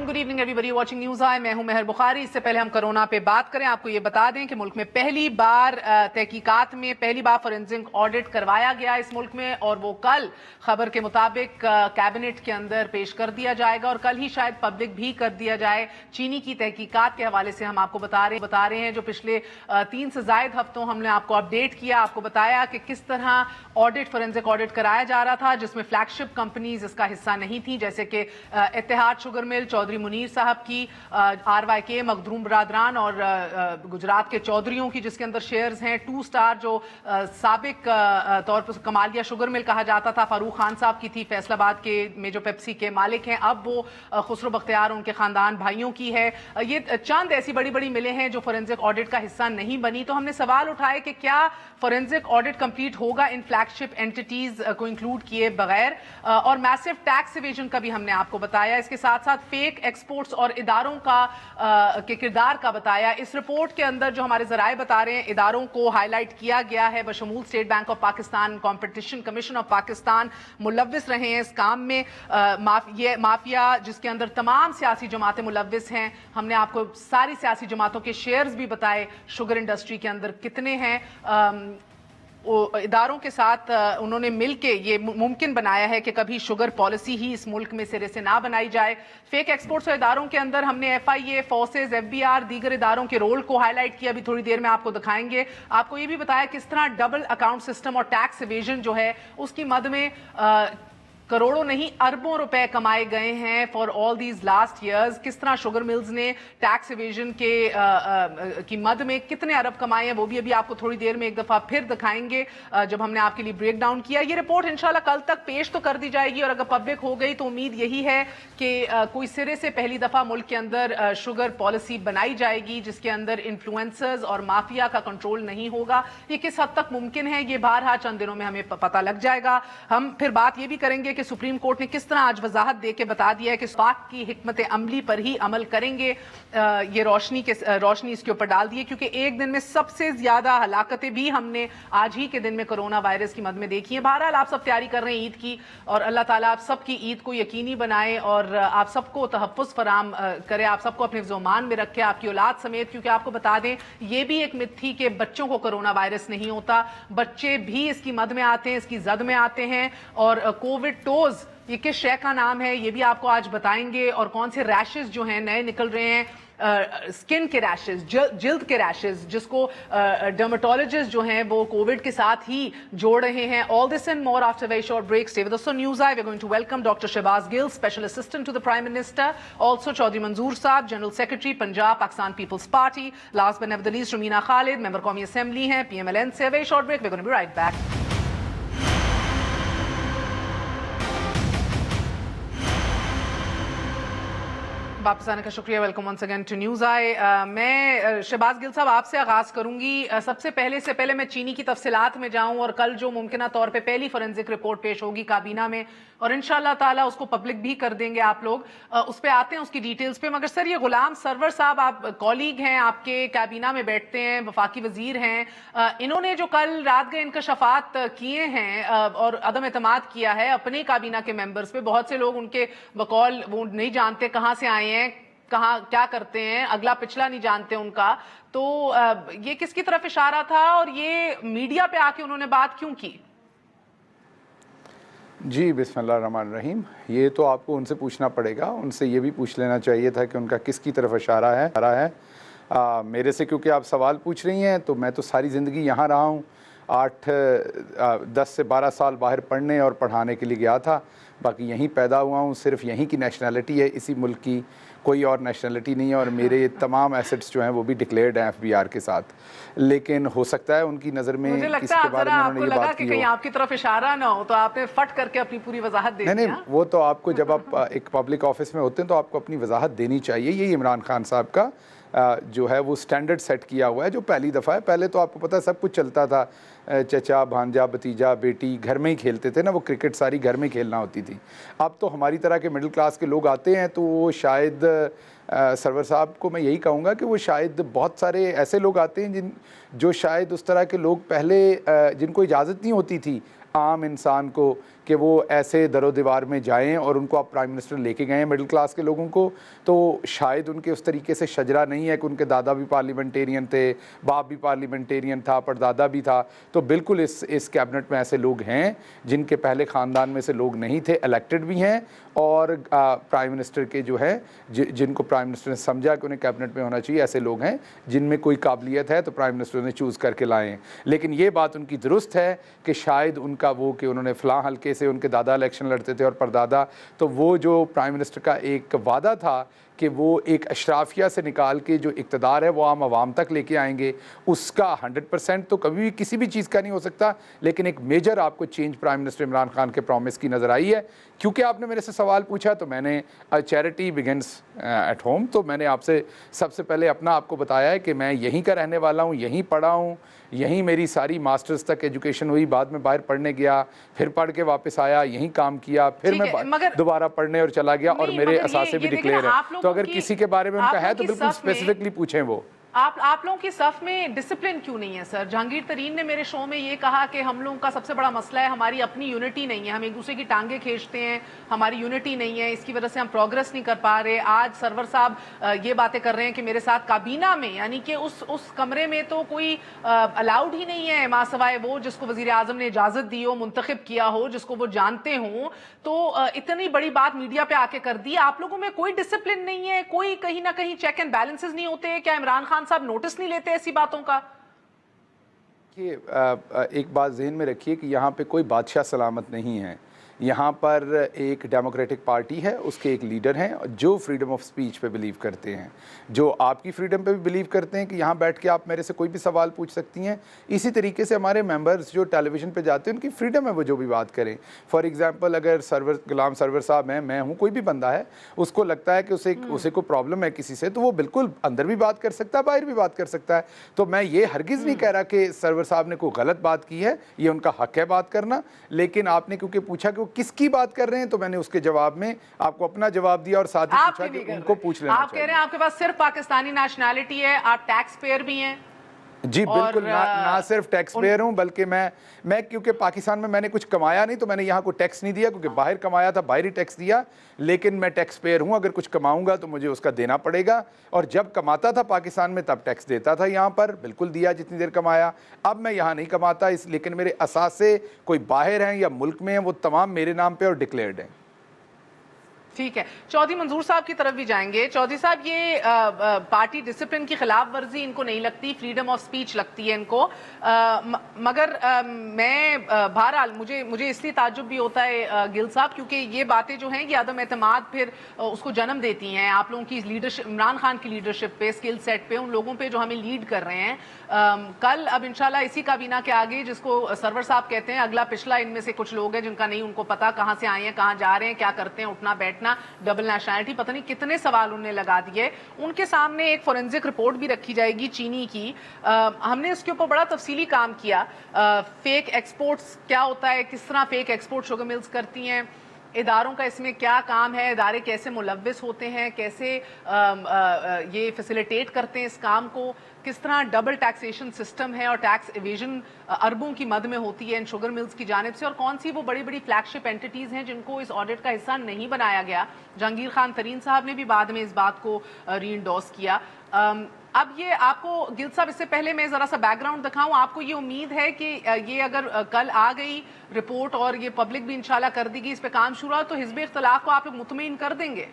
Good evening everybody watching News Eye. मैं हूं मेहर बुखारी। इससे पहले हम कोरोना पे बात करें, आपको ये बता दें कि मुल्क में पहली बार तहकीकात में पहली बार फोरेंसिक ऑडिट करवाया गया इस मुल्क में, और वो कल खबर के मुताबिक कैबिनेट के अंदर पेश कर दिया जाएगा और कल ही शायद पब्लिक भी कर दिया जाए। चीनी की तहकीकात के हवाले से हम आपको बता रहे हैं जो पिछले 3 से ज़ायद हफ्तों हमने आपको अपडेट किया, आपको बताया कि किस तरह ऑडिट फोरेंसिक ऑडिट कराया जा रहा था, जिसमें फ्लैगशिप कंपनीज इसका हिस्सा नहीं थी, जैसे कि इत्तेहाद शुगर मिल, चौधरी मुनीर साहब की, RYK मखदूम बरादरान और गुजरात के चौधरीयों की जिसके अंदर शेयर्स हैं, 2 स्टार जो साबिक तौर पर कमालिया शुगर मिल कहा जाता था, फारूक खान साहब की थी, फैसलाबाद के में जो पेप्सी के मालिक हैं, अब वो खुसरो बख्तियार उनके खानदान भाइयों की है। ये चंद ऐसी बड़ी बड़ी मिलें हैं जो फोरेंसिक ऑडिट का हिस्सा नहीं बनी। तो हमने सवाल उठाए कि क्या फोरेंसिक ऑडिट कंप्लीट होगा इन फ्लैगशिप एंटिटीज को इंक्लूड किए बगैर, और मैसिव टैक्स इवेजन का भी हमने आपको बताया। इसके साथ साथ फेक एक्सपोर्ट्स और इदारों का के किरदार का बताया। इस रिपोर्ट के अंदर जो हमारे जराए बता रहे हैं, इदारों को हाईलाइट किया गया है, बशमूल State Bank of Pakistan, Competition Commission of Pakistan मुलव्विस रहे हैं इस काम में। ये माफिया जिसके अंदर तमाम सियासी जमातें मुलव्विस हैं। हमने आपको सारी सियासी जमातों के शेयर्स भी बताए, शुगर इंडस्ट्री के अंदर कितने हैं। इदारों के साथ उन्होंने मिलके ये मुमकिन बनाया है कि कभी शुगर पॉलिसी ही इस मुल्क में सिरे से ना बनाई जाए। फेक एक्सपोर्ट्स और इदारों के अंदर हमने FIA, फोर्सेज, FBI, दीगर इदारों के रोल को हाईलाइट किया, अभी थोड़ी देर में आपको दिखाएंगे। आपको ये भी बताया किस तरह डबल अकाउंट सिस्टम और टैक्स इवेजन जो है उसकी मद में करोड़ों नहीं अरबों रुपए कमाए गए हैं for all these last years. किस तरह शुगर मिल्स ने टैक्स इवेजन के की मद में कितने अरब कमाए हैं, वो भी अभी आपको थोड़ी देर में एक दफा फिर दिखाएंगे जब हमने आपके लिए ब्रेक डाउन किया। ये रिपोर्ट इंशाल्लाह कल तक पेश तो कर दी जाएगी, और अगर पब्लिक हो गई तो उम्मीद यही है कि कोई सिरे से पहली दफा मुल्क के अंदर शुगर पॉलिसी बनाई जाएगी जिसके अंदर इन्फ्लुएंसर्स और माफिया का कंट्रोल नहीं होगा। ये किस हद तक मुमकिन है, ये बारहा चंद दिनों में हमें पता लग जाएगा। हम फिर बात ये भी करेंगे कि सुप्रीम कोर्ट ने किस तरह आज वजाहत देके बता दिया है कि पाक की हिकमत अमली पर ही अमल करेंगे। ये रोशनी इसके ऊपर डाल दी है, क्योंकि एक दिन में सबसे ज्यादा हलाकतें भी हमने आज ही के दिन में कोरोना वायरस की मद में देखी है। बहरहाल आप सब तैयारी कर रहे हैं ईद की, और अल्लाह ताला आप सबकी ईद को यकीनी बनाए और आप सबको तहफ़्फ़ुज़ फराम करे, आप सबको अपने ज़ुमान में रखे, आपकी औलाद समेत। क्योंकि आपको बता दें ये भी एक मिथ थी कि बच्चों को कोरोना वायरस नहीं होता, बच्चे भी इसकी मद में आते हैं, इसकी जद में आते हैं। और कोविड टोज ये किस शय का नाम है ये भी आपको आज बताएंगे, और कौन से रैशेस जो हैं नए निकल रहे हैं, स्किन के रैशेस, जिल्द के रैशेस, जिसको डर्मेटोलॉजिस्ट जो हैं वो कोविड के साथ ही जोड़ रहे हैं। All this and more after very short break. Stay with us on News Eye. We are going to welcome doctor Shahbaz Gill, special assistant to the prime minister, also Chaudhry Manzoor sahab, general secretary Punjab Pakistan Peoples Party, last but never the least Rameena Khalid, member कौमी assembly हैं PMLN से। Very short break, we are going to be right back. वापस आने का शुक्रिया। Welcome once again to news Eye. मैं शहबाज गिल साहब आपसे आगाज़ करूंगी। सबसे पहले मैं चीनी की तफसीलात में जाऊं, और कल जो मुमकिना तौर पे पहली फोरेंसिक रिपोर्ट पेश होगी काबीना में, और इंशाल्लाह ताला उसको पब्लिक भी कर देंगे आप लोग, उस पर आते हैं उसकी डिटेल्स पे। मगर सर, ये गुलाम सरवर साहब, आप कॉलीग हैं, आपके काबीना में बैठते हैं, वफाकी वजीर हैं, इन्होंने जो कल रात गए इंकशाफात किए हैं और अदम एतमाद किया है अपने काबीना के मेंबर्स पे, बहुत से लोग उनके बकौल वो नहीं जानते कहाँ से आए हैं, कहाँ क्या करते हैं, अगला पिछला नहीं जानते उनका। तो ये किसकी तरफ इशारा था, और ये मीडिया पे आके उन्होंने बात क्यों की? जी बिस्मिल्लाहिर्रहमानिर्रहीम। ये तो आपको उनसे पूछना पड़ेगा, उनसे ये भी पूछ लेना चाहिए था कि उनका किसकी तरफ इशारा है। मेरे से क्योंकि आप सवाल पूछ रही हैं, तो मैं तो सारी ज़िंदगी यहाँ रहा हूँ। 10 से 12 साल बाहर पढ़ने और पढ़ाने के लिए गया था, बाकी यहीं पैदा हुआ हूँ, सिर्फ यहीं की नेशनैलिटी है, इसी मुल्क की कोई और नेशनैलिटी नहीं है, और मेरे तमाम एसेट्स जो हैं वो भी डिक्लेयर्ड हैं FBR के साथ। लेकिन हो सकता है उनकी नज़र में इसके बारे में उन्होंने ये बात की हो, कहीं आपकी तरफ इशारा ना हो, तो आपने फट करके अपनी पूरी वजाहत दे दी। नहीं, वो तो आपको जब आप एक पब्लिक ऑफिस में होते हैं तो आपको अपनी वजाहत देनी चाहिए। यही इमरान खान साहब का जो है वो स्टैंडर्ड सेट किया हुआ है, जो पहली दफ़ा है। पहले तो आपको पता है सब कुछ चलता था, चचा भांजा भतीजा बेटी घर में ही खेलते थे ना, वो क्रिकेट सारी घर में खेलना होती थी। अब तो हमारी तरह के मिडिल क्लास के लोग आते हैं तो वो शायद سرور صاحب کو میں یہی کہوں گا کہ وہ شاید بہت سارے ایسے لوگ آتے ہیں جو شاید اس طرح کے لوگ پہلے جن کو اجازت نہیں ہوتی تھی عام انسان کو کہ وہ ایسے در و دیوار میں جائیں اور ان کو آپ پرائم منسٹر لے کے گئے ہیں مڈل کلاس کے لوگوں کو، تو شاید ان کے اس طریقے سے شجرہ نہیں ہے کہ ان کے دادا بھی پارلیمنٹیرین تھے، باپ بھی پارلیمنٹیرین تھا، پردادا بھی تھا، تو بالکل اس کیبنٹ میں ایسے لوگ ہیں جن کے پہلے خاندان میں سے لوگ نہیں تھے، الیکٹڈ بھی ہیں، اور پرائم منسٹر کے جو ہے جن کو پرائم منسٹر نے سمجھا کہ انہیں کیبنٹ میں ہونا چاہیے، ایسے لوگ ہیں جن میں کوئی قابلیت ہے تو پرائم منسٹر نے چوز کر کے لائے ہیں۔ لیکن یہ بات ان کی درست ہے کہ شاید ان کا وہ کہ انہوں نے فلاں حلقے سے ان کے دادا الیکشن لڑتے تھے اور پردادا، تو وہ جو پرائم منسٹر کا ایک وعدہ تھا کہ وہ ایک اشرافیہ سے نکال کے جو اقتدار ہے وہ عام عوام تک لے کے آئیں گے، اس کا 100% تو کبھی بھی کسی بھی چیز کا نہیں ہو سکتا، لیکن ایک میجر آپ کو change prime minister Imran Khan کے پرومس کی نظر آئی ہے۔ کیونکہ آپ نے میرے سے سوال پوچھا تو میں نے چیریٹی بگنس ایٹ ہوم، تو میں نے آپ سے سب سے پہلے اپنا آپ کو بتایا ہے کہ میں یہیں کا رہنے والا ہوں، یہیں پڑھا ہوں، یہیں میری ساری ماسٹرز تک ایجوکیشن ہوئی، بعد میں باہر پڑھنے گیا، پھر پڑھ کے واپس آیا، یہیں کام کیا، پھر میں دوبارہ پڑھنے اور چلا گیا، اور میرے اثاثے بھی ڈکلیئر ہیں۔ تو اگر کسی کے بارے میں ان کا ہے تو بالکل اسپیسیفکلی پوچھیں وہ۔ آپ لوگوں کی صف میں ڈسپلن کیوں نہیں ہے سر؟ جہانگیر ترین نے میرے شو میں یہ کہا کہ ہم لوگوں کا سب سے بڑا مسئلہ ہے ہماری اپنی یونٹی نہیں ہے، ہم ایک دوسرے کی ٹانگیں کھینچتے ہیں، ہماری یونٹی نہیں ہے، اس کی وجہ سے ہم پروگریس نہیں کر پا رہے۔ آج سرور صاحب یہ باتیں کر رہے ہیں کہ میرے ساتھ کابینہ میں، یعنی کہ اس کمرے میں تو کوئی الاؤڈ ہی نہیں ہے ماں سوائے وہ جس کو وزیر اعظم نے اجازت دی ہو، منتخب کیا ہو، جس کو وہ جانتے ہوں، تو اتنی بڑی بات میڈیا پہ آ کے کر دی۔ آپ لوگوں میں کوئی ڈسپلن نہیں ہے، کوئی کہیں نہ کہیں چیک اینڈ بیلنسز نہیں ہوتے؟ کیا عمران خان صاحب نوٹس نہیں لیتے ایسی باتوں کا؟ کہ ایک بات ذہن میں رکھیے کہ یہاں پہ کوئی بادشاہ سلامت نہیں ہے، یہاں پر ایک ڈیموکریٹک پارٹی ہے، اس کے ایک لیڈر ہیں جو فریڈم آف سپیچ پہ بلیو کرتے ہیں، جو آپ کی فریڈم پہ بھی بلیو کرتے ہیں کہ یہاں بیٹھ کے آپ میرے سے کوئی بھی سوال پوچھ سکتی ہیں۔ اسی طریقے سے ہمارے ممبرز جو ٹیلی ویژن پہ جاتے ہیں ان کی فریڈم ہے وہ جو بھی بات کریں۔ فار ایگزامپل اگر غلام سرور صاحب ہیں، میں ہوں، کوئی بھی بندہ ہے، اس کو لگتا ہے کہ اسے کوئی پرابلم ہے کسی سے، تو وہ بالکل اندر بھی بات کر سکتا ہے، باہر بھی بات کر سکتا ہے۔ تو میں یہ ہرگز نہیں کہہ رہا کہ سرور صاحب نے کوئی غلط بات کی ہے، یہ ان کا حق ہے بات کرنا، لیکن آپ نے کیونکہ پوچھا کہ وہ کس کی بات کر رہے ہیں تو میں نے اس کے جواب میں آپ کو اپنا جواب دیا اور ساتھ ہی پوچھا کہ ان کو پوچھ لینا چاہیے۔ آپ کہہ رہے ہیں آپ کے پاس صرف پاکستانی نیشنلٹی ہے، آپ ٹیکس پیئر بھی ہیں؟ جی بالکل، نہ صرف ٹیکس پیئر ہوں بلکہ میں کیونکہ پاکستان میں نے کچھ کمایا نہیں تو میں نے یہاں کو ٹیکس نہیں دیا، کیونکہ باہر کمایا تھا باہر ہی ٹیکس دیا، لیکن میں ٹیکس پیئر ہوں، اگر کچھ کماؤں گا تو مجھے اس کا دینا پڑے گا، اور جب کماتا تھا پاکستان میں تب ٹیکس دیتا تھا، یہاں پر بالکل دیا جتنی دیر کمایا۔ اب میں یہاں نہیں کماتا، لیکن میرے اثاثے کوئی باہر ہیں یا ملک میں ہیں وہ تمام میرے نام پہ اور ڈکلیئرڈ ہیں۔ ٹھیک ہے، چودھری منظور صاحب کی طرف بھی جائیں گے۔ چودھری صاحب، یہ پارٹی ڈسپلن کی خلاف ورزی ان کو نہیں لگتی، فریڈم آف سپیچ لگتی ہے ان کو، مگر میں بہرحال مجھے اس لیے تعجب بھی ہوتا ہے گل صاحب، کیونکہ یہ باتیں جو ہیں یہ عدم اعتماد پھر اس کو جنم دیتی ہیں آپ لوگوں کی لیڈرشپ، عمران خان کی لیڈرشپ پہ، اسکل سیٹ پہ، ان لوگوں پہ جو ہمیں لیڈ کر رہے ہیں۔ کل اب انشاءاللہ اسی کابینہ کے آگے، جس کو سرور صاحب کہتے ہیں اگلا پچھلا، ان میں سے کچھ لوگ ہیں جن کا نہیں ان کو پتا کہاں سے آئے ہیں، کہاں جا رہے ہیں، کیا کرتے ہیں، اٹھنا بیٹھنا، ڈبل نیشنلٹی، پتہ نہیں کتنے سوال انہوں نے لگا دیے۔ ان کے سامنے ایک فورنزک رپورٹ بھی رکھی جائے گی چینی کی، ہم نے اس کے اوپر بڑا تفصیلی کام کیا۔ فیک ایکسپورٹس کیا ہوتا ہے، کس طرح فیک ایکسپورٹ شوگر ملز کرتی ہیں، اداروں کا اس میں کیا کام ہے، ادارے کیسے ملوث ہوتے ہیں، کیسے یہ فیسیلیٹیٹ کرتے ہیں اس کام کو، کس طرح ڈبل ٹیکسیشن سسٹم ہے اور ٹیکس ایویژن اربوں کی مد میں ہوتی ہے ان شوگر ملز کی جانب سے، اور کون سی وہ بڑی بڑی فلیگ شپ اینٹیز ہیں جن کو اس آڈٹ کا حصہ نہیں بنایا گیا۔ جہانگیر خان ترین صاحب نے بھی بعد میں اس بات کو ری انڈورس کیا۔ اب یہ آپ کو گل صاحب، اس سے پہلے میں ذرا سا بیک گراؤنڈ دکھاؤں، آپ کو یہ امید ہے کہ یہ اگر کل آ گئی رپورٹ اور یہ پبلک بھی انشاءاللہ کر دی گئی، اس پہ کام شروع ہوا، تو حزب اختلاف کو آپ لوگ مطمئن کر دیں گے؟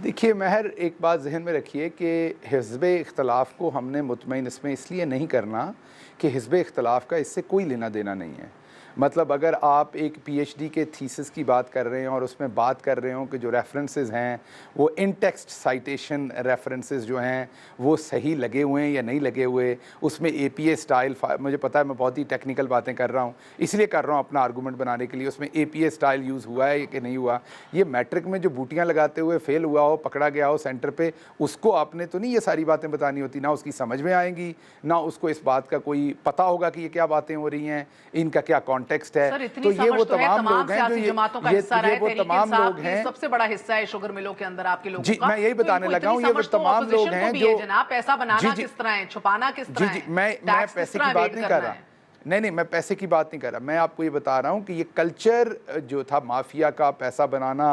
دیکھیے مہر، ایک بات ذہن میں رکھیے کہ حزب اختلاف کو ہم نے مطمئن اس لیے نہیں کرنا کہ حزب اختلاف کا اس سے کوئی لینا دینا نہیں ہے۔ مطلب اگر آپ ایک پی ایچ ڈی کے تھیسس کی بات کر رہے ہیں اور اس میں بات کر رہے ہوں کہ جو ریفرنسز ہیں وہ ان ٹیکسٹ سائٹیشن ریفرنسز جو ہیں وہ صحیح لگے ہوئے ہیں یا نہیں لگے ہوئے، اس میں اے پی اے سٹائل، مجھے پتہ ہے میں بہت ہی ٹیکنیکل باتیں کر رہا ہوں، اس لیے کر رہا ہوں اپنا آرگومنٹ بنانے کے لیے، اس میں اے پی اے سٹائل یوز ہوا ہے کہ نہیں ہوا، یہ میٹرک میں جو بوٹیاں لگاتے ہوئے فیل ہوا ہو، پکڑا گیا ہو سینٹر پہ، اس کو آپ نے تو نہیں یہ ساری باتیں بتانی ہوتی، نہ اس کی سمجھ میں آئیں گی، نہ اس کو اس بات کا کوئی پتہ ہوگا کہ یہ کیا باتیں ہو رہی ہیں، ان کا کیا कॉन्टेक्स्ट है। सर, इतनी तो ये समझ वो तो है, तमाम तमाम लोग हैं जो सियासी जमातों का हिस्सा रहे, वो तहरीक तमाम इंसाफ लोग भी हैं। सबसे बड़ा हिस्सा है शुगर मिलों के अंदर आपके लोगों जी, का। मैं यही तो बताने इनको लगा हूं, इतनी ये वो समझ तो तमाम लोग opposition को हैं भी जो है जनाब, पैसा बनाना जी, किस तरह है, छुपाना किस जी तरह जी, है, मैं टैक्स पैसे किस तरह की बात evade नहीं करना कर रहा। है। नहीं, मैं पैसे की बात नहीं कर रहा। मैं आपको ये बता रहा हूँ कि ये कल्चर जो था माफिया का, पैसा बनाना,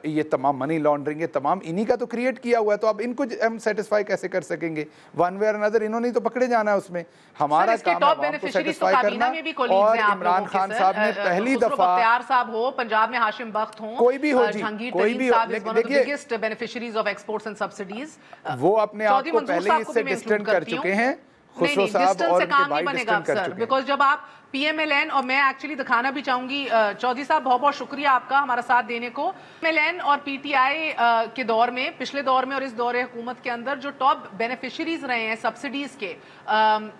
ये तमाम मनी लॉन्ड्रिंग, ये तमाम इन्हीं का तो क्रिएट किया हुआ है। तो अब इनको हम सेटिस्फाई कैसे कर सकेंगे? वन वे और अनदर इन्होंने ही तो पकड़े जाना है उसमें। हमारा इसके काम है टॉप आवाम को बेनिफिशियरीज तो सेटिस्फाई काबीना करना। में भी कोलीग्स और हैं आप इमरान लोगों के, खान सर। साहब ने पहली खुसरो दफा, बख्तियार साहब हो, पंजाब में हाशिम बख्त हो, कोई भी हो जी, जहांगीर कोई तरीन भी हो, साहब इज वन ऑफ द देखिए biggest beneficiaries of exports and subsidies. वो अपने आप चौधरी को मंजूर पहले ही साहब को भी इससे मैं डिस्टेंट इंक्लूड कर करती हूं। चुके हैं। नहीं खुसरो नहीं, साहब डिस्टेंस और से उनके काम भाई नहीं बनेगा डिस्टेंट कर सर, चुके हैं। बिकॉज जब आप PMLN, और मैं एक्चुअली दिखाना भी चाहूंगी, चौधरी साहब बहुत बहुत शुक्रिया आपका हमारा साथ देने को। PMLN और PTI के दौर में, पिछले दौर में और इस दौर हुकूमत के अंदर जो टॉप बेनिफिशरीज रहे हैं सब्सिडीज के,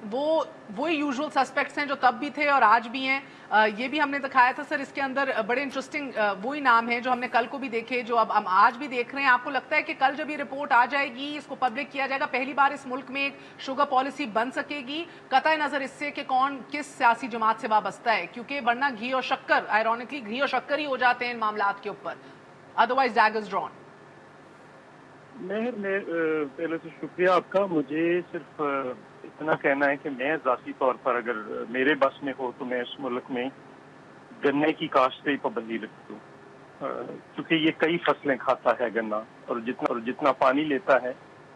वो यूजुअल सस्पेक्ट्स हैं जो तब भी थे और आज भी हैं। ये भी हमने दिखाया था सर, इसके अंदर बड़े इंटरेस्टिंग वही नाम हैं जो हमने कल को भी देखे, जो अब हम आज भी देख रहे हैं। आपको लगता है कि कल जब ये रिपोर्ट आ जाएगी, इसको पब्लिक किया जाएगा, पहली बार इस मुल्क में एक शुगर पॉलिसी बन सकेगी, कतई नजर इससे कि कौन किस सियासी जमात से वाबस्ता है? क्योंकि वरना घी और शक्कर, आयरॉनिकली घी और शक्कर ही हो जाते हैं इन मामलात के ऊपर, अदरवाइज डैगर्स ड्रॉन। मैं पहले तो शुक्रिया आपका। मुझे सिर्फ इतना कहना है कि मैं ज़ाती तौर पर अगर मेरे बस में हो तो मैं इस मुल्क में गन्ने की काश्त पे पाबंदी रख दूँ, क्योंकि ये कई फसलें खाता है गन्ना, और जितना पानी लेता है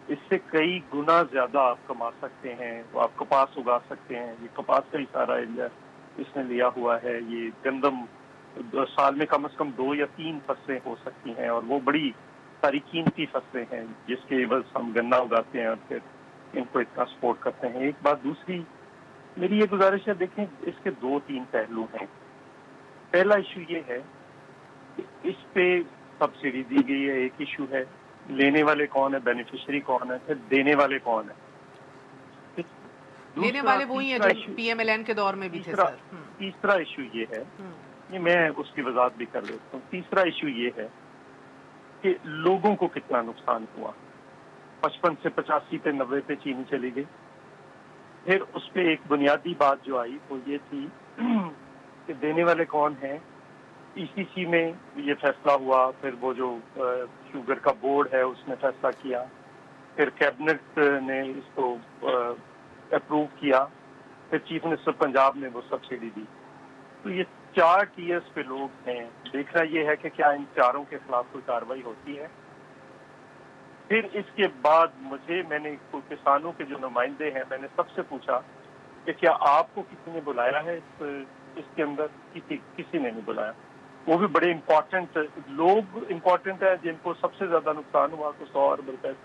इससे कई गुना ज्यादा आप कमा सकते हैं। तो आप कपास उगा सकते हैं, ये कपास का ही सारा एरिया इसने लिया हुआ है। ये गंदम साल में कम से कम 2 या 3 फसलें हो सकती हैं, और वो बड़ी सारी कीमती फसलें हैं जिसके एवज हम गन्ना उगाते हैं और फिर इनको इतना सपोर्ट करते हैं। एक बात, दूसरी मेरी ये गुजारिश है, देखें इसके 2-3 पहलू हैं। पहला इशू ये है कि इस पे सब्सिडी दी गई है, एक इशू है। लेने वाले कौन है, बेनिफिशियरी कौन है, फिर देने वाले कौन है। लेने वाले वही हैं जो PMLN के दौर में भी थे सर। तीसरा इशू ये है, ये मैं उसकी वजाहत भी कर देता हूँ। तीसरा इशू ये है कि लोगों को कितना नुकसान हुआ। 55 से 85 पे 90 पे चीनी चली गई। फिर उस पर एक बुनियादी बात जो आई वो ये थी कि देने वाले कौन हैं। ECC में ये फैसला हुआ, फिर वो जो शुगर का बोर्ड है उसने फैसला किया, फिर कैबिनेट ने इसको अप्रूव किया, फिर चीफ मिनिस्टर पंजाब ने वो सब्सिडी दी। तो ये 4 टीयर्स पे लोग हैं। देखना ये है कि क्या इन चारों के खिलाफ कोई कार्रवाई होती है। फिर इसके बाद मैंने किसानों के जो नुमाइंदे हैं, मैंने सबसे पूछा कि क्या आपको किसी ने बुलाया है इसके अंदर? किसी ने नहीं बुलाया। वो भी बड़े इम्पोर्टेंट लोग इम्पोर्टेंट है जिनको सबसे ज्यादा नुकसान हुआ, तो 100 अरब रुपए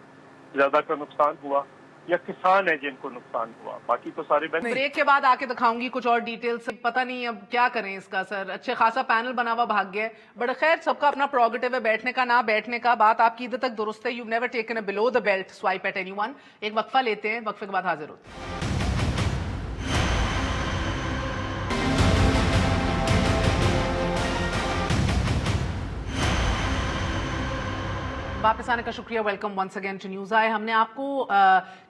ज्यादा का नुकसान हुआ, या किसान है जिनको नुकसान हुआ, बाकी तो सारे ब्रेक के बाद आके दिखाऊंगी कुछ और डिटेल्स। पता नहीं अब क्या करें इसका सर, अच्छे खासा पैनल बना हुआ भाग गया है, बट खैर सबका अपना प्रोगेटिव है बैठने का ना बैठने का। बात आपकी इधर तक दुरुस्त है। You never taken a below the belt swipe at anyone. एक वक्फा लेते हैं, वक्फे के बाद हाजिर होते हैं। वापस आने का शुक्रिया। Welcome once again to news आए। हमने आपको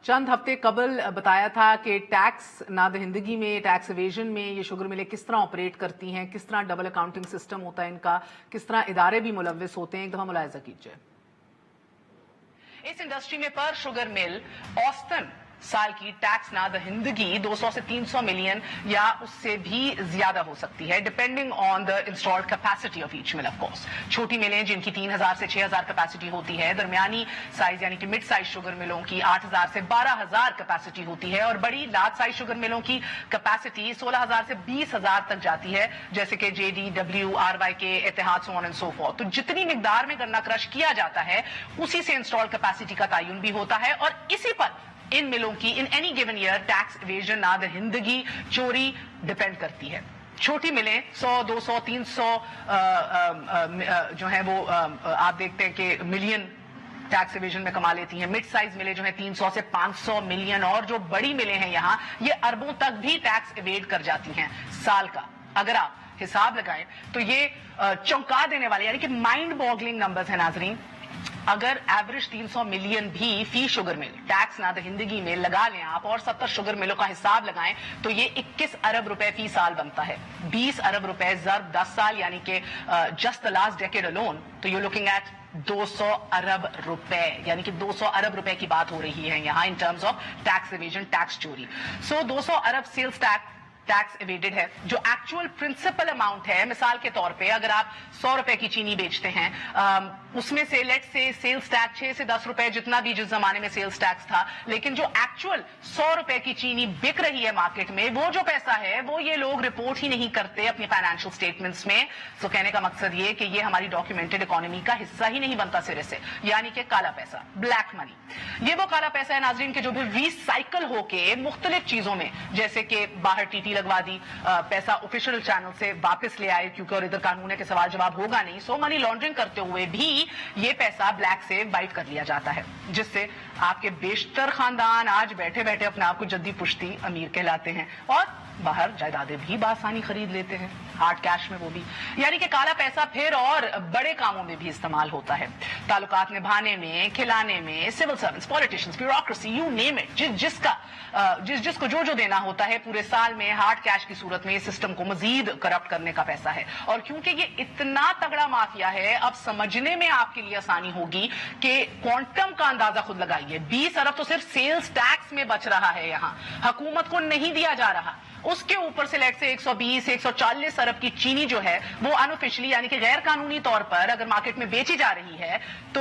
चंद हफ्ते कबल बताया था कि टैक्स नादहिंदगी में, टैक्स एवेजन में ये शुगर मिलें किस तरह ऑपरेट करती हैं, किस तरह डबल अकाउंटिंग सिस्टम होता है इनका, किस तरह इदारे भी मुलव्विस होते हैं। एक दफा मुलाहिजा कीजिए। इस इंडस्ट्री में पर शुगर मिल औसतन साल की टैक्स नादहिंदगी 200 से 300 मिलियन या उससे भी ज्यादा हो सकती है, depending on the installed capacity of each mill. Of course छोटी मिलें जिनकी 3000 से 6000 कैपेसिटी होती है, दरमियानी साइज यानी कि मिड साइज शुगर मिलों की 8000 से 12000 कैपेसिटी होती है, और बड़ी लार्ज साइज शुगर मिलों की कैपेसिटी 16000 से 20000 तक जाती है, जैसे कि JDW, RYK, Ittehad, so on and so forth. तो जितनी मिकदार में गन्ना क्रश किया जाता है उसी से इंस्टॉल्ड कैपेसिटी का तयन भी होता है, और इसी पर इन मिलों की in any given year tax evasion नादहिंदगी चोरी डिपेंड करती है। छोटी मिलें 100, 200, 300 जो है वो आप देखते हैं कि मिलियन टैक्स इवेजन में कमा लेती हैं। मिड साइज मिलें जो है 300 से 500 मिलियन, और जो बड़ी मिलें हैं यहाँ ये अरबों तक भी टैक्स इवेड कर जाती हैं साल का। अगर आप हिसाब लगाएं तो ये चौंका देने वाले यानी कि माइंड बॉगलिंग नंबर्स हैं नाजरीन। अगर एवरेज 300 मिलियन भी फी शुगर मिल टैक्स ना दहिंदगी में लगा लें आप और 70 शुगर मिलों का हिसाब लगाएं तो ये 21 अरब रुपए फी साल बनता है। 20 अरब रुपए ज़र्ब 10 साल यानी कि just the last decade alone, तो यू लुकिंग एट 200 अरब रुपए, यानी कि 200 अरब रुपए की बात हो रही है यहाँ in terms of tax evasion, tax चोरी। सो 200 अरब सेल्स टैक्स एवेडेड है। जो एक्चुअल प्रिंसिपल अमाउंट है, मिसाल के तौर पे अगर आप 100 रुपए की चीनी बेचते हैं, उसमें से लेट से सेल्स टैक्स 6 से 10 रुपए जितना भी जिस जमाने में सेल्स टैक्स था, लेकिन जो एक्चुअल 100 रुपए की चीनी बिक रही है मार्केट में, वो जो पैसा है वो ये लोग रिपोर्ट ही नहीं करते अपनी फाइनेंशियल स्टेटमेंट्स में। तो कहने का मकसद ये कि ये हमारी डॉक्यूमेंटेड इकोनॉमी का हिस्सा ही नहीं बनता सिरे से, यानी कि काला पैसा, ब्लैक मनी। ये वो काला पैसा है नाजरीन के जो भी रिसाइकल होके मुख्तलिफ चीजों में, जैसे कि बाहर टीटी लगवा दी, पैसा ऑफिशियल चैनल से वापस ले आए क्योंकि और इधर कानून के सवाल जवाब होगा नहीं, सो मनी लॉन्ड्रिंग करते हुए भी ये पैसा ब्लैक से वाइट कर लिया जाता है, जिससे आपके बेशतर खानदान आज बैठे बैठे अपने आप को जद्दी पुश्ती अमीर कहलाते हैं और बाहर जायदादें भी बासानी खरीद लेते हैं, हार्ड कैश में वो भी। यानी कि काला पैसा फिर और बड़े कामों में भी इस्तेमाल होता है, ताल्लुकात निभाने में, खिलाने में, civil service, politicians, bureaucracy, you name it, जिसको जो देना होता है पूरे साल में हार्ड कैश की सूरत में सिस्टम को मजीद करप्ट करने का पैसा है। और क्योंकि ये इतना तगड़ा माफिया है, अब समझने में आपके लिए आसानी होगी कि क्वांटम का अंदाजा खुद लगाइए। 20 अरब तो सिर्फ सेल्स टैक्स में बच रहा है, यहाँ हुकूमत को नहीं दिया जा रहा। उसके ऊपर से लेट से 120 140 अरब की चीनी जो है वो अनऑफिशियली यानी कि गैर कानूनी तौर पर अगर मार्केट में बेची जा रही है तो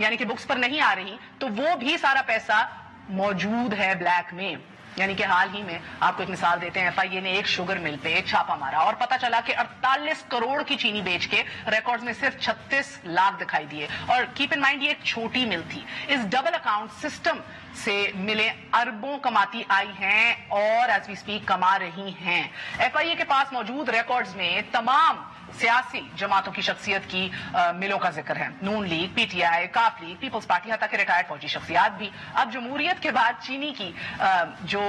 यानी कि बुक्स पर नहीं आ रही, तो वो भी सारा पैसा मौजूद है ब्लैक में। यानी कि हाल ही में आपको एक मिसाल देते हैं, FIA ने एक शुगर मिल पे छापा मारा और पता चला कि 48 करोड़ की चीनी बेच के रिकॉर्ड्स में सिर्फ 36 लाख दिखाई दिए। और कीप इन माइंड ये एक छोटी मिल थी। इस डबल अकाउंट सिस्टम से मिले अरबों कमाती आई हैं और एज वी स्पीक कमा रही हैं। FIA के पास मौजूद रिकॉर्ड्स में तमाम सियासी जमातों की शख्सियत की मिलों का जिक्र है, नून लीग, PTI, काफ लीग, पीपल्स पार्टी, यहाँ तक कि रिटायर्ड फौजी शख्सियात भी। अब जमहूरियत के बाद चीनी की जो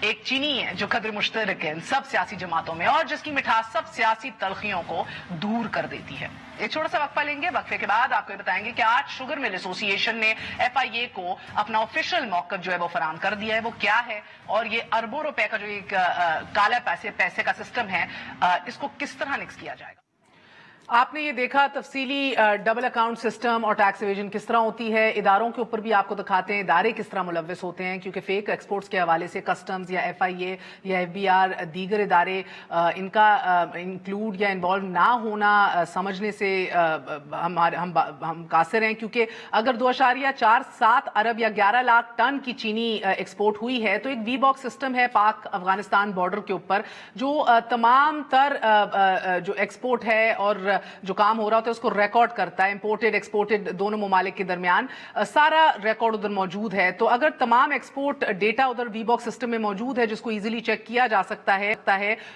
एक चीनी है जो कदर मुश्तरक है इन सब सियासी जमातों में और जिसकी मिठास सब सियासी तलखियों को दूर कर देती है। एक छोटा सा वक्फा लेंगे, वक्फे के बाद आपको बताएंगे कि आज शुगर मिल एसोसिएशन ने FIA को अपना ऑफिशियल मौक़िफ़ जो है वो फराहम कर दिया है, वो क्या है और ये अरबों रुपए का जो एक काला पैसे का सिस्टम है, इसको किस तरह निक्स किया जाएगा। आपने ये देखा तफसीली डबल अकाउंट सिस्टम और टैक्स एवेजन किस तरह होती है। इदारों के ऊपर भी आपको दिखाते हैं इदारे किस तरह मुलव्वस होते हैं, क्योंकि फेक एक्सपोर्ट्स के हवाले से कस्टम्स या FIA या FBR दीगर इदारे इनका इंक्लूड या इन्वॉल्व ना होना समझने से हम कासिर हैं, क्योंकि अगर 2.47 अरब या 11 लाख टन की चीनी एक्सपोर्ट हुई है तो एक VBOX सिस्टम है पाक अफगानिस्तान बॉर्डर के ऊपर जो तमाम तर जो एक्सपोर्ट है और जो काम हो रहा होता है उसको रिकॉर्ड करता है, इंपोर्टेड एक्सपोर्टेड दोनों ममालिक के दरमियान सारा रिकॉर्ड उधर मौजूद है। तो अगर तमाम एक्सपोर्ट डेटा उधर VBOX सिस्टम में मौजूद है जिसको इजीली चेक किया जा सकता है,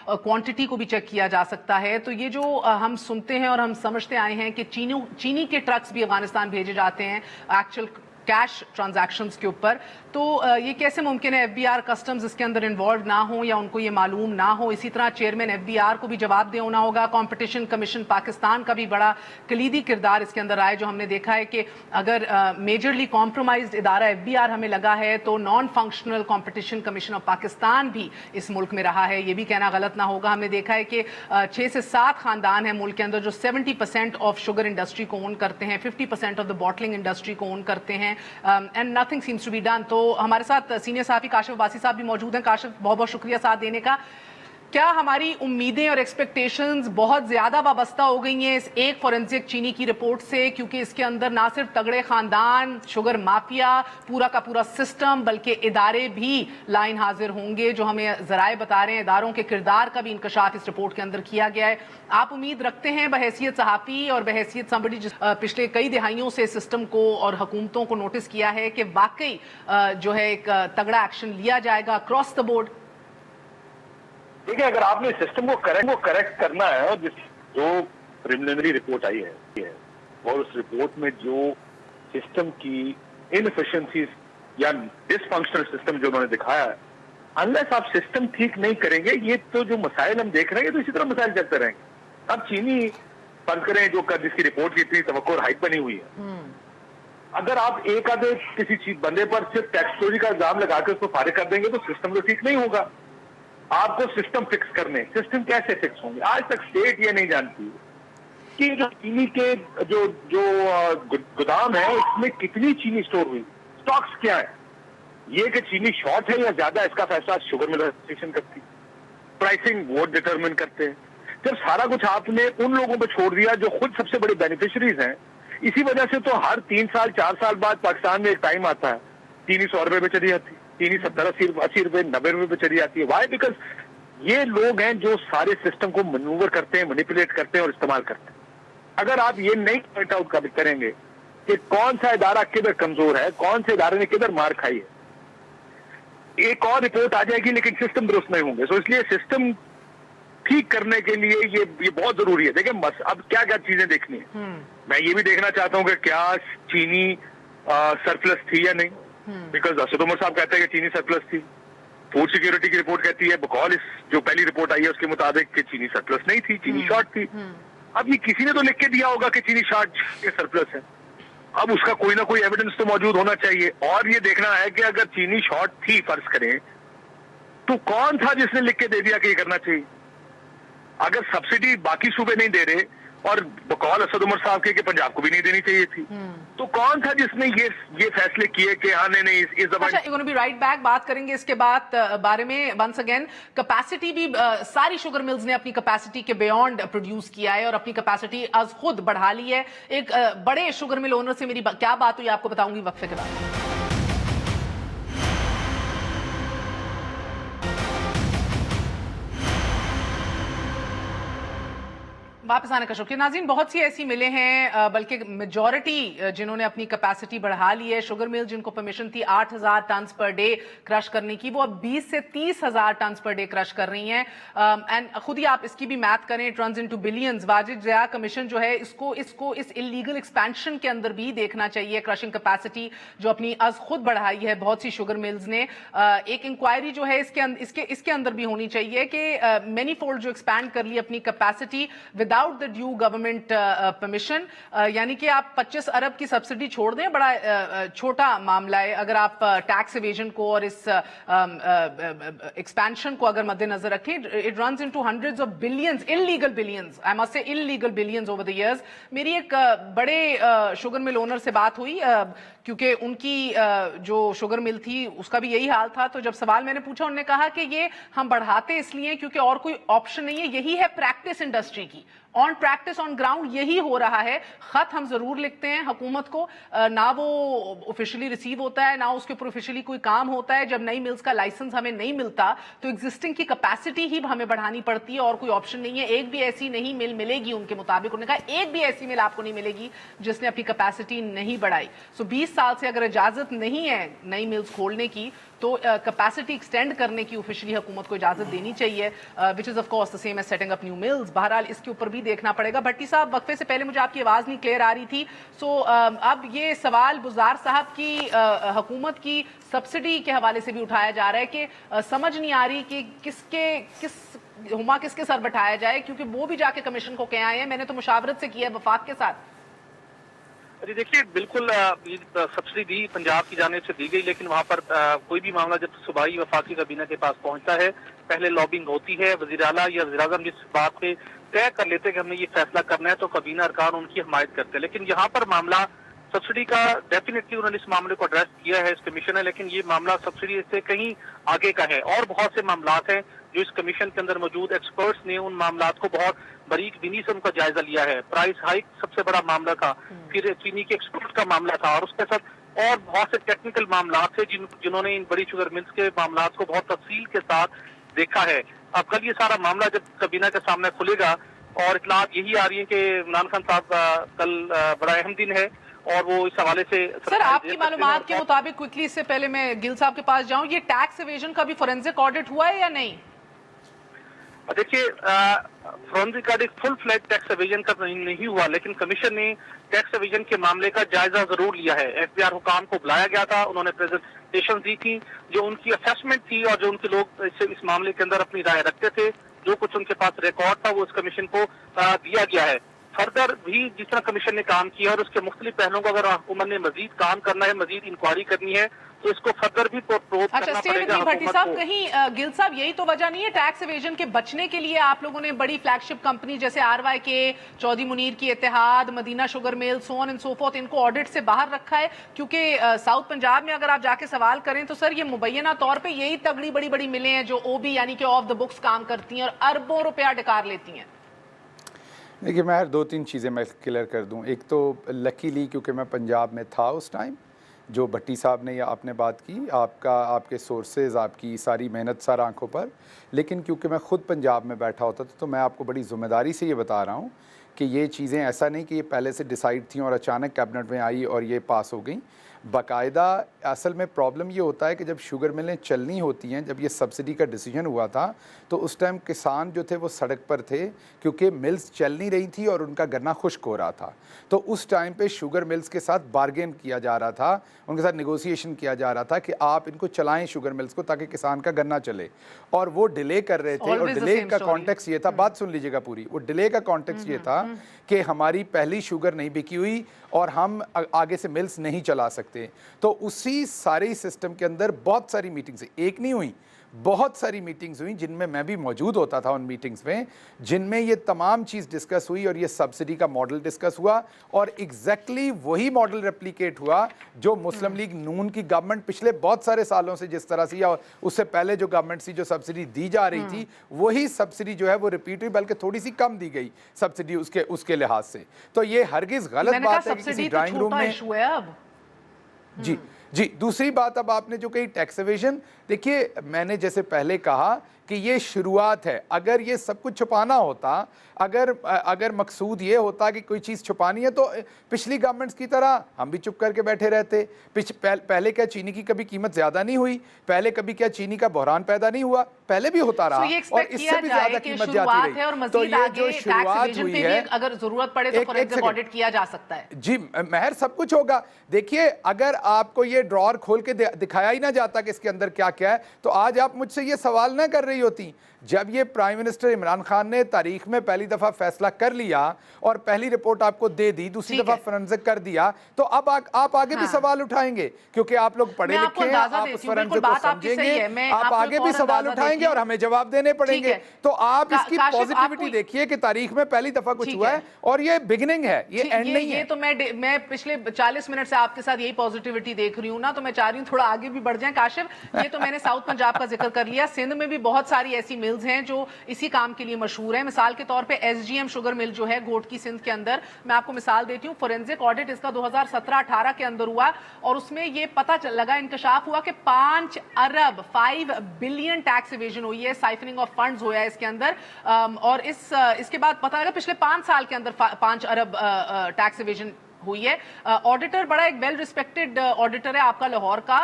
क्वांटिटी को भी चेक किया जा सकता है, तो ये जो हम सुनते हैं और हम समझते आए हैं कि चीनी के ट्रक्स भी अफगानिस्तान भेजे जाते हैं एक्चुअल कैश ट्रांजैक्शंस के ऊपर, तो ये कैसे मुमकिन है FBR कस्टम्स इसके अंदर इन्वॉल्व ना हो या उनको ये मालूम ना हो। इसी तरह चेयरमैन FBR को भी जवाब देना होगा। कंपटीशन कमीशन पाकिस्तान का भी बड़ा कलीदी किरदार इसके अंदर आए, जो हमने देखा है कि अगर मेजरली कॉम्प्रोमाइज्ड इदारा FBR हमें लगा है तो non functional competition commission of Pakistan भी इस मुल्क में रहा है, ये भी कहना गलत ना होगा। हमने देखा है कि 6 से 7 खानदान हैं मुल्क के अंदर जो 70% ऑफ शुगर इंडस्ट्री को ओन करते हैं, 50% ऑफ द बॉटलिंग इंडस्ट्री को ओन करते हैं and nothing seems to be done. तो हमारे साथ सीनियर साहब काशिफ अब्बासी साहब भी मौजूद हैं। काशिफ, बहुत बहुत शुक्रिया साथ देने का। क्या हमारी उम्मीदें और एक्सपेक्टेशंस बहुत ज्यादा वाबस्ता हो गई हैं इस एक फॉरेंसिक चीनी की रिपोर्ट से, क्योंकि इसके अंदर ना सिर्फ तगड़े खानदान, शुगर माफिया, पूरा का पूरा सिस्टम, बल्कि इदारे भी लाइन हाजिर होंगे, जो हमें जराए बता रहे हैं। इदारों के किरदार का भी इंकशाफ इस रिपोर्ट के अंदर किया गया है। आप उम्मीद रखते हैं बहैसियत सहाफ़ी और बहैसियत समबडी जिस पिछले कई दिहाइयों से सिस्टम को और हुकूमतों को नोटिस किया है कि वाकई जो है एक तगड़ा एक्शन लिया जाएगा अक्रॉस द बोर्ड? देखिए, अगर आपने सिस्टम को करेक्ट करना है और जो प्रिलिमिनरी रिपोर्ट आई है और उस रिपोर्ट में जो सिस्टम की इनएफिशिएंसीज या डिसफंक्शनल सिस्टम जो उन्होंने दिखाया है, अनलेस आप सिस्टम ठीक नहीं करेंगे, ये तो जो मसाइल हम देख रहे हैं ये तो इसी तरह मसाइल चलते रहेंगे। अब चीनी फर्ज करें जो जिसकी रिपोर्ट की इतनी तवक्को और हाइप बनी हुई है, اگر آپ ایک آدھے کسی چیز بندے پر صرف ٹیکس چوری کا الزام لگا کے اس کو فارغ کر دیں گے تو سسٹم تو ٹھیک نہیں ہوگا. آپ کو سسٹم فکس کرنے, سسٹم کیسے فکس ہوں گے؟ آج تک اسٹیٹ یہ نہیں جانتی کہ جو چینی کے جو گودام ہے اس میں کتنی چینی اسٹور ہوئی, اسٹاکس کیا ہے. یہ کہ چینی شارٹ ہے یا زیادہ, اس کا فیصلہ شوگر مل ایسوسیشن کرتی, پرائسنگ وہ ڈٹرمن کرتے ہیں. جب سارا کچھ آپ نے ان لوگوں پہ چھوڑ دیا جو خود سب سے بڑے بینیفیشریز ہیں, اسی وجہ سے تو ہر 3 سال 4 سال بعد پاکستان میں ایک ٹائم آتا ہے چینی 100 روپے پہ چلی جاتی, چینی 70 80 روپے 90 روپے پہ چلی جاتی ہے. وائی؟ بیکاز یہ لوگ ہیں جو سارے سسٹم کو منوور کرتے ہیں, مینیپولیٹ کرتے ہیں اور استعمال کرتے ہیں. اگر آپ یہ نہیں پوائنٹ آؤٹ کریں گے کہ کون سا ادارہ کدھر کمزور ہے, کون سے ادارے نے کدھر مار کھائی ہے, ایک اور رپورٹ آ جائے گی لیکن سسٹم درست نہیں ہوں گے. سو اس لیے سسٹم ٹھیک کرنے کے لیے یہ بہت ضروری ہے. دیکھیں اب کیا کیا چیزیں دیکھنی ہیں. میں یہ بھی دیکھنا چاہتا ہوں کہ کیا چینی سرپلس تھی یا نہیں, بیکاز اسد عمر صاحب کہتے ہیں کہ چینی سرپلس تھی. فوڈ سیکیورٹی کی رپورٹ کہتی ہے بقول اس جو پہلی رپورٹ آئی ہے اس کے مطابق کہ چینی سرپلس نہیں تھی, چینی شارٹ تھی. اب یہ کسی نے تو لکھ کے دیا ہوگا کہ چینی شارٹ سرپلس ہے. اب اس کا کوئی نہ کوئی ایویڈنس تو موجود ہونا چاہیے. اور یہ دیکھنا ہے کہ اگر چینی شارٹ تھی فرض کریں تو کون تھا جس نے لکھ کے دے دیا کہ یہ کرنا چاہیے. اگر سبسڈی باقی صوبے نہیں دے رہے اور بقول اسد عمر صاحب کے کہ پنجاب کو بھی نہیں دینی چاہیے تھی, تو کون تھا جس نے یہ فیصلے کیے کہ ہاں نہیں اس زبان. اچھا, بھی رائٹ بیک بات کریں گے اس کے بعد بارے میں. ونس اگین کیپیسٹی بھی ساری شوگر ملز نے اپنی کیپیسٹی کے بیونڈ پروڈیوس کیا ہے اور اپنی کیپیسٹی از خود بڑھا لی ہے. ایک بڑے شوگر مل اونر سے میری کیا بات ہوئی آپ کو بتاؤں گی وقفے کے بعد. واپس آنے کا شکریہ. ناظرین, بہت سی ایسی ملیں ہیں, بلکہ میجورٹی جنہوں نے اپنی کیپیسٹی بڑھا لی ہے. شوگر مل جن کو پرمیشن تھی 8,000 ٹنز پر ڈے کرش کرنے کی, وہ اب 20 سے 30,000 ٹنز پر ڈے کرش کر رہی ہیں. اینڈ خود ہی آپ اس کی بھی میتھ کریں, turns into billions. Wajid Zia commission جو ہے اس کو اس انلیگل ایکسپینشن کے اندر بھی دیکھنا چاہیے. کرشنگ کیپیسٹی جو اپنی از خود بڑھائی ہے بہت سی شوگر ملز نے. ایک انکوائری جو ہے اس کے اندر بھی ہونی چاہیے کہ مینی فولڈ جو ایکسپینڈ کر لی اپنی capacity without the due government permission, یعنی کہ آپ 25 ارب کی سبسڈی چھوڑ دیں, بڑا چھوٹا معاملہ ہے. اگر آپ ٹیکس ایویژن کو اور اس ایکسپینشن کو اگر مد نظر رکھیں, it runs into hundreds of billions, illegal billions, I must say illegal billions over the years. میری ایک بڑے شوگر مل اونر سے بات ہوئی, کیونکہ ان کی جو شوگر مل تھی اس کا بھی یہی حال تھا. تو جب سوال میں نے پوچھا, انہوں نے کہا کہ یہ ہم بڑھاتے اس لیے کیونکہ اور کوئی آپشن نہیں ہے. یہی ہے پریکٹس انڈسٹری کی, آن پریکٹس آن گراؤنڈ یہی ہو رہا ہے. خط ہم ضرور لکھتے ہیں حکومت کو, نہ وہ آفیشلی ریسیو ہوتا ہے, نہ اس کے اوپر آفیشلی کوئی کام ہوتا ہے. جب نئی ملز کا لائسنس ہمیں نہیں ملتا تو ایگزسٹنگ کی کیپیسٹی ہی ہمیں بڑھانی پڑتی ہے, اور کوئی آپشن نہیں ہے. ایک بھی ایسی نہیں مل ملے گی ان کے مطابق, انہوں نے کہا ایک بھی ایسی مل آپ کو نہیں ملے گی جس نے اپنی کیپیسٹی نہیں بڑھائی. سو 20 سال سے اگر اجازت نہیں ہے نئی ملز کھولنے کی تو کیپیسٹی ایکسٹینڈ کرنے کی آفیشلی حکومت کو اجازت دینی چاہیے, which is of course the same as setting up new mills. بہرحال اس کے اوپر بھی دیکھنا پڑے گا. بھٹی صاحب, وقفے سے پہلے مجھے آپ کی آواز نہیں کلیئر آ رہی تھی, سو اب یہ سوال بزار صاحب کی حکومت کی سبسڈی کے حوالے سے بھی اٹھایا جا رہا ہے کہ سمجھ نہیں آ رہی کہ کس کے سر بٹھایا جائے, کیونکہ وہ بھی جا کے کمیشن کو کہہ آئے ہیں. میں نے تو مشاورت سے کیا ہے وفاق کے ساتھ. جی دیکھیے, بالکل سبسڈی دی پنجاب کی جانب سے دی گئی, لیکن وہاں پر کوئی بھی معاملہ جب صوبائی وفاقی کابینہ کے پاس پہنچتا ہے پہلے لابنگ ہوتی ہے. وزیر اعلیٰ یا وزیر اعظم جس بات پہ طے کر لیتے کہ ہم نے یہ فیصلہ کرنا ہے تو کابینہ ارکان ان کی حمایت کرتے ہیں. لیکن یہاں پر معاملہ سبسڈی کا ڈیفینیٹلی انہوں نے اس معاملے کو ایڈریس کیا ہے, اس کمیشن ہے, لیکن یہ معاملہ سبسڈی سے کہیں آگے کا ہے. اور بہت سے معاملات ہیں جو اس کمیشن کے اندر موجود ایکسپرٹس نے ان معاملات کو بہت باریک بینی سے ان کا جائزہ لیا ہے. پرائس ہائیک سب سے بڑا معاملہ تھا, پھر چینی کے ایکسپورٹ کا معاملہ تھا, اور اس کے ساتھ اور بہت سے ٹیکنیکل معاملات تھے جنہوں نے ان بڑی شوگر ملز کے معاملات کو بہت تفصیل کے ساتھ دیکھا ہے. اب کل یہ سارا معاملہ جب کابینہ کے سامنے کھلے گا, اور اطلاعات یہی آ رہی ہیں کہ عمران خان صاحب کل بڑا اہم دن ہے اور وہ اس حوالے سے. سر, آپ کی معلومات کے مطابق کوئکلی, اس سے پہلے میں گل صاحب کے پاس جاؤں, یہ ٹیکس ایویژن کا بھی فورینزک آڈٹ ہوا ہے یا نہیں؟ دیکھیے, فورینزک آڈٹ فل فلیج ٹیکس ایویژن کا نہیں ہوا, لیکن کمیشن نے ٹیکس ایویژن کے معاملے کا جائزہ ضرور لیا ہے. ایف بی آر حکام کو بلایا گیا تھا, انہوں نے پریزنٹیشن دی تھی, جو ان کی اسیسمنٹ تھی اور جو ان کے لوگ اس معاملے کے اندر اپنی رائے رکھتے تھے, جو کچھ ان کے پاس ریکارڈ تھا وہ اس کمیشن کو دیا گیا ہے. फर्दर भी जिस तरह कमीशन ने काम किया और उसके मुख्तलिफ पहलुओं को अगर हुकूमत ने मजीद काम करना है, मजीद इंक्वायरी करनी है, तो इसको फर्दर भी प्रोब अच्छा, करना स्टे विद पड़ेगा मी भट्टी हुकूमत साहब। को। कहीं गिल साहब यही तो वजह नहीं है टैक्स एवेजन के बचने के लिए आप लोगों ने बड़ी फ्लैगशिप कंपनी जैसे RYK, चौधरी मुनीर की Ittehad, Madina sugar mill, so on and so forth, इनको ऑडिट से बाहर रखा है? क्योंकि साउथ पंजाब में अगर आप जाके सवाल करें तो सर ये मुबैना तौर पे यही तगड़ी बड़ी बड़ी मिलें हैं जो OB यानी कि ऑफ द बुक्स काम करती हैं और अरबों रुपया डिकार लेती हैं। देखिए मैं 2-3 चीज़ें मैं क्लियर कर दूं। एक तो लकीली क्योंकि मैं पंजाब में था उस टाइम, जो भट्टी साहब ने या आपने बात की, आपके सोर्सेज, आपकी सारी मेहनत सर आंखों पर, लेकिन क्योंकि मैं ख़ुद पंजाब में बैठा होता था तो मैं आपको बड़ी ज़िम्मेदारी से ये बता रहा हूँ कि ये चीज़ें ऐसा नहीं कि ये पहले से डिसाइड थी और अचानक कैबिनेट में आई और ये पास हो गई। बाकायदा असल में प्रॉब्लम ये होता है कि जब शुगर मिलें चलनी होती हैं, जब ये सब्सिडी का डिसीजन हुआ था तो उस टाइम किसान जो थे वो सड़क पर थे क्योंकि मिल्स चल नहीं रही थी और उनका गन्ना खुश्क हो रहा था। तो उस टाइम पे शुगर मिल्स के साथ बार्गेन किया जा रहा था, उनके साथ नेगोशिएशन किया जा रहा था कि आप इनको चलाएं शुगर मिल्स को ताकि किसान का गन्ना चले, और वो डिले कर रहे थे। और डिले का कॉन्टेक्स्ट ये था, बात सुन लीजिएगा पूरी, वो डिले का कॉन्टेक्स्ट ये था कि हमारी पहली शुगर नहीं बिकी हुई और हम आगे से मिल्स नहीं चला सकते। तो उसी सारे सिस्टम के अंदर बहुत सारी मीटिंग्स, एक नहीं हुई, बहुत सारी मीटिंग्स हुई जिनमें मैं भी मौजूद होता था उन मीटिंग्स में, जिनमें ये तमाम चीज़ डिस्कस हुई और ये सब्सिडी का मॉडल डिस्कस हुआ और एग्जैक्टली वही मॉडल रेप्लिकेट हुआ जो मुस्लिम लीग नून की गवर्नमेंट पिछले बहुत सारे सालों से जिस तरह से या उससे पहले जो गवर्नमेंट सी जो सब्सिडी दी जा रही थी वही सब्सिडी जो है वो रिपीट हुई, बल्कि थोड़ी सी कम दी गई सब्सिडी उसके लिहाज से। तो ये हरगिज़ गलत बात है कि किसी ड्राइंग रूम में। जी, दूसरी बात अब आपने जो कही टैक्स एवेजन, देखिए मैंने जैसे पहले कहा कि ये शुरुआत है। अगर ये सब कुछ छुपाना होता, अगर मकसूद ये होता कि कोई चीज़ छुपानी है तो पिछली गवर्नमेंट्स की तरह हम भी चुप करके बैठे रहते। पहले क्या चीनी की कभी कीमत ज़्यादा नहीं हुई? पहले कभी क्या चीनी का बहरान पैदा नहीं हुआ? पहले भी होता रहा और इससे भी ज़्यादा कीमत जाती रही। तो ये जो शुरुआत हुई है, अगर जरूरत पड़े तो फोरेंसिक ऑडिट किया जा सकता है। जी महर, सब कुछ होगा। देखिए अगर आपको ये ड्रॉअर खोल के दिखाया ही ना जाता कि इसके अंदर क्या क्या है तो आज आप मुझसे ये सवाल ना कर रही होती। जब ये प्राइम मिनिस्टर इमरान खान ने तारीख में पहली दफा फैसला कर लिया और पहली रिपोर्ट आपको दे दी, दूसरी दफा फोरेंसिक कर दिया, तो अब आप आगे भी सवाल उठाएंगे क्योंकि आप लोग पढ़े लिखे हैं, आप उस फोरेंसिक को समझेंगे, आप आगे भी सवाल उठाएंगे और हमें जवाब देने पड़ेंगे। तो आप इसकी पॉजिटिविटी देखिए कि तारीख में पहली दफा कुछ हुआ है और ये बिगिनिंग है, ये एंड नहीं है। ये तो मैं पिछले 40 मिनट से आपके साथ यही पॉजिटिविटी देख रही हूँ ना, तो मैं चाह रही हूँ थोड़ा आगे भी बढ़ जाए। काशिफ, ये तो मैंने साउथ पंजाब का जिक्र कर लिया, सिंध में भी बहुत सारी ऐसी मिल्स हैं जो इसी काम के लिए मशहूर है। मिसाल के तौर पे SGM शुगर मिल जो है घोट की सिंध के अंदर, मैं आपको मिसाल देती हूँ, फोरेंसिक ऑडिट इसका 2017-18 के अंदर हुआ और उसमें ये पता लगा, इंकशाफ हुआ कि 5 अरब 5 बिलियन टैक्स इवेजन हुई है, साइफनिंग ऑफ फंड्स हुआ है इसके अंदर। और इसके बाद पता लगा पिछले 5 साल के अंदर 5 अरब टैक्स इवेजन हुई है। ऑडिटर बड़ा एक वेल रिस्पेक्टेड ऑडिटर है आपका लाहौर का,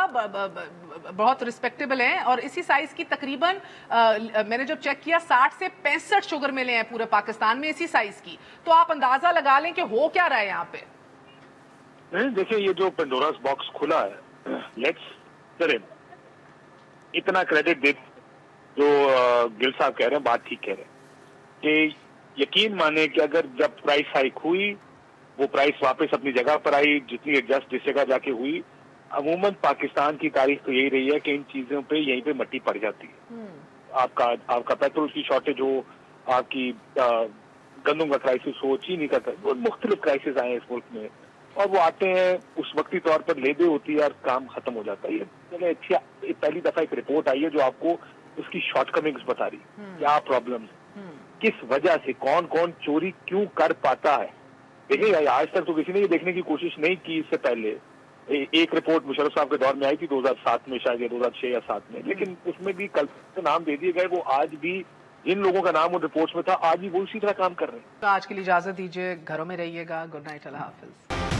बहुत रिस्पेक्टेबल है और इसी साइज की तकरीबन मैंने जब चेक किया 60 से 65 शुगर मिले हैं पूरे पाकिस्तान में इसी साइज की। तो आप अंदाजा लगा लें कि हो क्या रहा है यहाँ पे। नहीं देखिए, ये जो पेंडोरास बॉक्स खुला है, लेट्स चले इतना क्रेडिट दे जो गिल साहब कह रहे हैं, बात ठीक कह रहे हैं कि यकीन माने कि अगर जब प्राइस हाइक हुई वो प्राइस वापस अपनी जगह पर आई, जितनी एडजस्ट जिस जगह जाके हुई, अमूमन पाकिस्तान की तारीख तो यही रही है कि इन चीजों पे यहीं पे मट्टी पड़ जाती है। आपका पेट्रोल की शॉर्टेज हो, आपकी गंदम का क्राइसिस हो, चीनी का, वो मुख्तलिफ क्राइसिस आए इस मुल्क में और वो आते हैं उस वक्ती तौर पर लेदे होती है और काम खत्म हो जाता है। ये पहली दफा एक रिपोर्ट आई है जो आपको उसकी शॉर्टकमिंग्स बता रही, क्या प्रॉब्लम है, किस वजह से कौन कौन चोरी क्यों कर पाता है। देखिए आज तक तो किसी ने ये देखने की कोशिश नहीं की। इससे पहले एक रिपोर्ट मुशर्रफ साहब के दौर में आई थी 2007 में, शायद 2006 या 2007 में, लेकिन उसमें भी कल से नाम दे दिए गए, वो आज भी जिन लोगों का नाम वो रिपोर्ट्स में था आज भी वो इसी तरह काम कर रहे हैं। तो आज के लिए इजाजत दीजिए, घरों में रहिएगा, गुड नाइट, अल्लाह हाफिज।